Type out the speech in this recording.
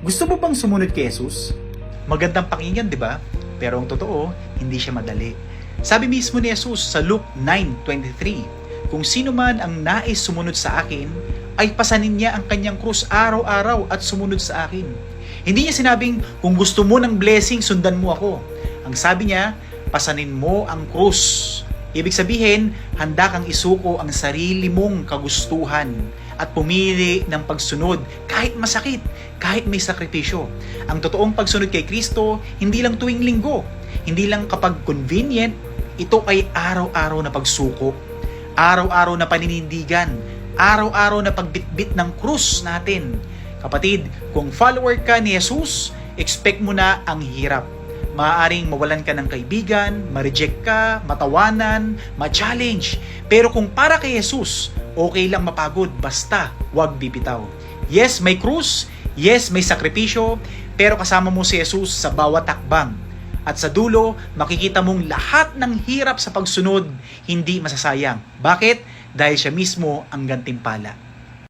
Gusto mo bang sumunod kay Jesus? Magandang pakinggan, di ba? Pero ang totoo, hindi siya madali. Sabi mismo ni Jesus sa Luke 9:23, kung sino man ang nais sumunod sa akin, ay pasanin niya ang kanyang krus araw-araw at sumunod sa akin. Hindi niya sinabing, kung gusto mo ng blessing, sundan mo ako. Ang sabi niya, pasanin mo ang krus. Ibig sabihin, handa kang isuko ang sarili mong kagustuhan at pumili ng pagsunod kahit masakit, kahit may sakripisyo. Ang totoong pagsunod kay Kristo, hindi lang tuwing linggo, hindi lang kapag convenient, ito ay araw-araw na pagsuko, araw-araw na paninindigan, araw-araw na pagbitbit ng krus natin. Kapatid, kung follower ka ni Jesus, expect mo na ang hirap. Maaaring mawalan ka ng kaibigan, ma-reject ka, matawanan, ma-challenge. Pero kung para kay Jesus, okay lang mapagod, basta wag bibitaw. Yes, may krus, yes, may sakripisyo, pero kasama mo si Jesus sa bawat takbang. At sa dulo, makikita mong lahat ng hirap sa pagsunod, hindi masasayang. Bakit? Dahil siya mismo ang gantimpala.